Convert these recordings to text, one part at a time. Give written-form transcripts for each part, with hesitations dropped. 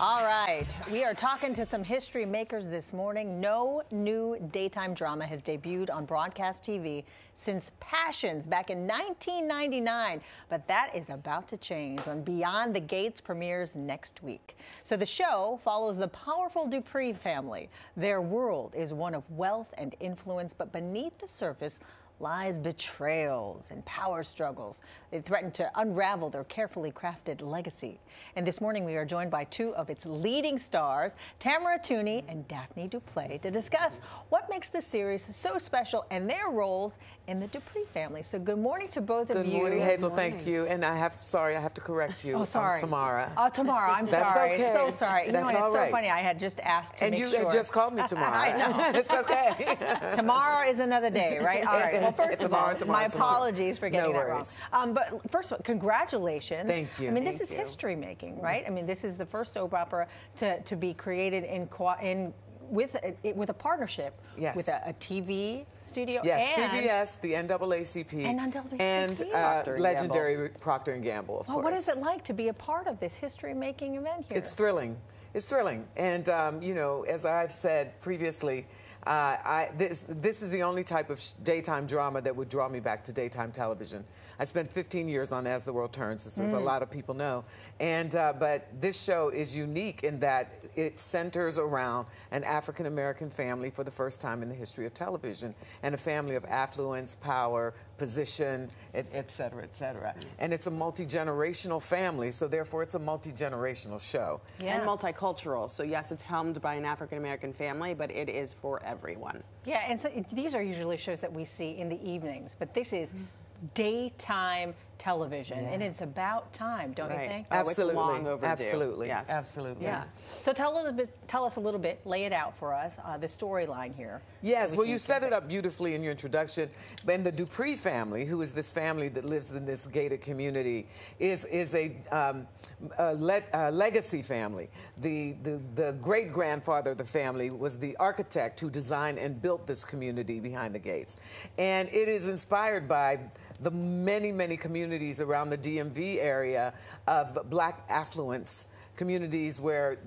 All right, we are talking to some history makers this morning. No new daytime drama has debuted on broadcast TV since Passions back in 1999, but that is about to change when Beyond the Gates premieres next week. So the show follows the powerful Dupree family. Their world is one of wealth and influence, but beneath the surface lies betrayals and power struggles. They threaten to unravel their carefully crafted legacy. And this morning we are joined by two of its leading stars, Tamaria Tunie and Daphnée Duplaix, to discuss what makes the series so special and their roles in the Dupree family. So good morning to both of you. Good morning, Hazel. Thank you. And I have to correct you. Oh, sorry. Tamara. Oh, Tamara. I'm That's sorry. okay. So sorry. You know, That's it's all so right. funny. I had just asked to And make you sure. had just called me Tamara. I know. It's okay. Tomorrow is another day, right? All right. Well, first of all, my apologies for getting that wrong. But first of all, congratulations. Thank you. I mean, this is history making, right? I mean, this is the first soap opera to be created with a partnership with a TV studio. Yes, and CBS, the NAACP, and legendary Procter & Gamble, of course. What is it like to be a part of this history making event here? It's thrilling. It's thrilling. And, you know, as I've said previously, this is the only type of daytime drama that would draw me back to daytime television. I spent 15 years on As the World Turns, as a lot of people know. And, but this show is unique in that it centers around an African-American family for the first time in the history of television, and a family of affluence, power, position, et cetera, et cetera. And it's a multi-generational family, so therefore it's a multi-generational show. Yeah. And multicultural. So yes, it's helmed by an African-American family, but it is for everyone. Yeah, and so these are usually shows that we see in the evenings, but this is daytime television, and it's about time, don't you think? Absolutely. Oh, it's long overdue. Absolutely. Yes. Absolutely. Yeah. So tell us a little bit, lay it out for us, the storyline here. Yes, well, you set it up beautifully in your introduction. And the Dupree family, who is this family that lives in this gated community, is a legacy family. The great-grandfather of the family was the architect who designed and built this community behind the gates. And it is inspired by the many, many communities around the DMV area of black affluence, communities where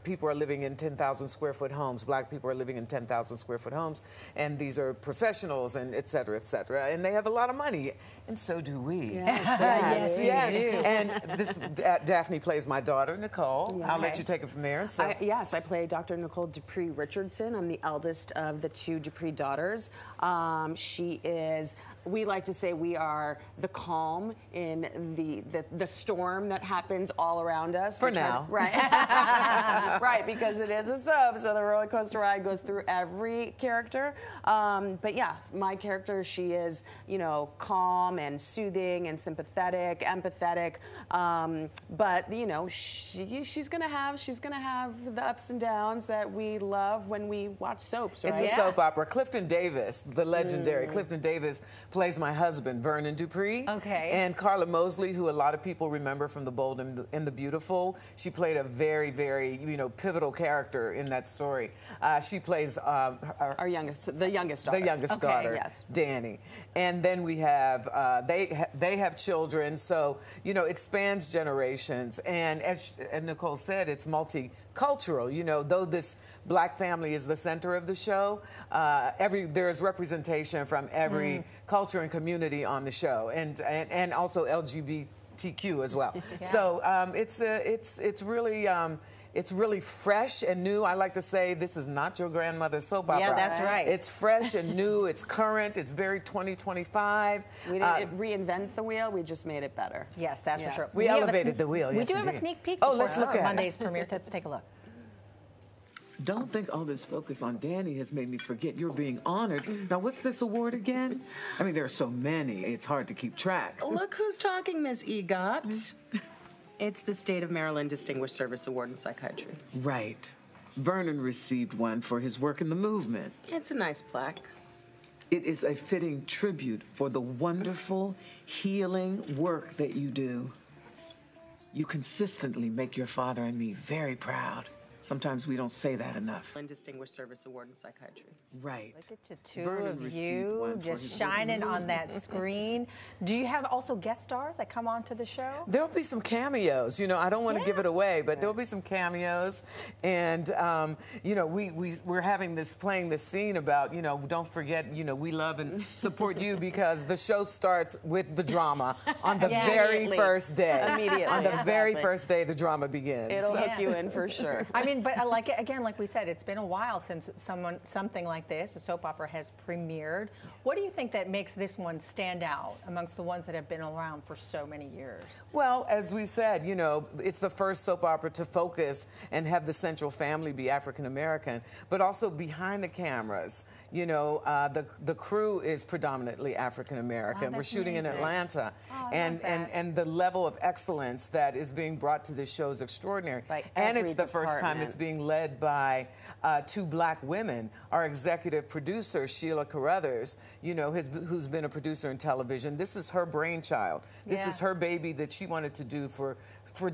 people are living in 10,000 square foot homes. Black people are living in 10,000 square foot homes, and these are professionals and et cetera, and they have a lot of money, and so do we. Yes, yes, you do. And this Daphnée plays my daughter, Nicole. Yes. I'll let you take it from there. So. Yes, I play Dr. Nicole Dupree Richardson. I'm the eldest of the two Dupree daughters. She is, we like to say we are the calm in the storm that happens all around us. For now. Right. Right, because it is a soap, so the roller coaster ride goes through every character. But yeah, my character, she is, you know, calm and soothing and sympathetic, empathetic. But, you know, she's gonna have the ups and downs that we love when we watch soaps, right? It's a soap opera. Clifton Davis, the legendary Clifton Davis, plays my husband, Vernon Dupree. Okay. And Carla Mosley, who a lot of people remember from The Bold and the Beautiful. She played a very, very, you know, pivotal character in that story. She plays the youngest daughter. The youngest daughter, yes. Danny. And then we have, they have children, so, you know, it spans generations. And as Nicole said, it's multicultural. You know, though this black family is the center of the show, there's representation from every culture and community on the show, and also LGBTQ as well. Yeah. So it's really fresh and new. I like to say this is not your grandmother's soap opera. Yeah, that's right. It's fresh and new. It's current. It's very 2025. We didn't reinvent the wheel. We just made it better. Yes, that's for sure. We elevated the wheel. We Yes, do have a did. sneak peek. Oh, let's look at Monday's premiere. Let's take a look. Don't think all this focus on Danny has made me forget you're being honored. Now, what's this award again? I mean, there are so many, it's hard to keep track. Look who's talking, Miss EGOT. It's the State of Maryland Distinguished Service Award in Psychiatry. Right. Vernon received one for his work in the movement. It's a nice plaque. It is a fitting tribute for the wonderful, healing work that you do. You consistently make your father and me very proud. Sometimes we don't say that enough. And Distinguished Service Award in Psychiatry. Right. Look at the two Vernon of received you one for just his shining on that screen. Do you have also guest stars that come onto the show? There'll be some cameos. You know, I don't want to give it away, but there'll be some cameos. And, you know, we're playing this scene about, you know, don't forget, you know, we love and support you because the show starts with the drama on the very first day. Immediately. On the very first day, the drama begins. It'll hook you in for sure. I mean, but like again, like we said, it's been a while since something like this, a soap opera, has premiered. What do you think that makes this one stand out amongst the ones that have been around for so many years? Well, as we said, you know, it's the first soap opera to focus and have the central family be African American, but also behind the cameras. You know, the crew is predominantly African American. We're shooting in Atlanta, and the level of excellence that is being brought to this show is extraordinary. And it's the first time it's being led by two black women. Our executive producer, Sheila Carruthers, you know, who's been a producer in television. This is her brainchild. This is her baby that she wanted to do for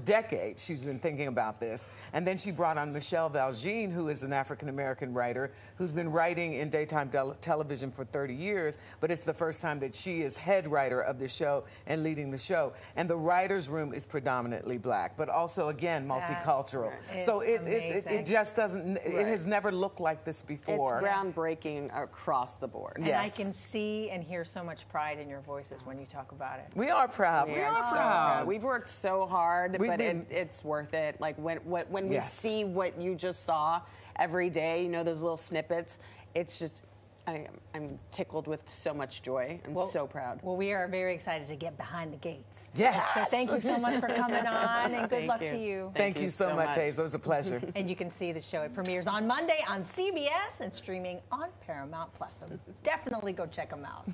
decades. She's been thinking about this. And then she brought on Michelle Valjean, who is an African-American writer who's been writing in daytime television for 30 years, but it's the first time that she is head writer of the show and leading the show. And the writer's room is predominantly black, but also, again, multicultural. So it just doesn't, it has never looked like this before. It's groundbreaking across the board. And I can see and hear so much pride in your voices when you talk about it. We are proud. We are so proud. We've worked so hard, but it's worth it. Like when we see what you just saw every day, you know, those little snippets, it's just, I'm tickled with so much joy. I'm so proud. Well, we are very excited to get behind the gates. Yes. So thank you so much for coming on, and good luck to you. Thank you so much, Hazel. It was a pleasure. And you can see the show. It premieres on Monday on CBS and streaming on Paramount Plus. So definitely go check them out.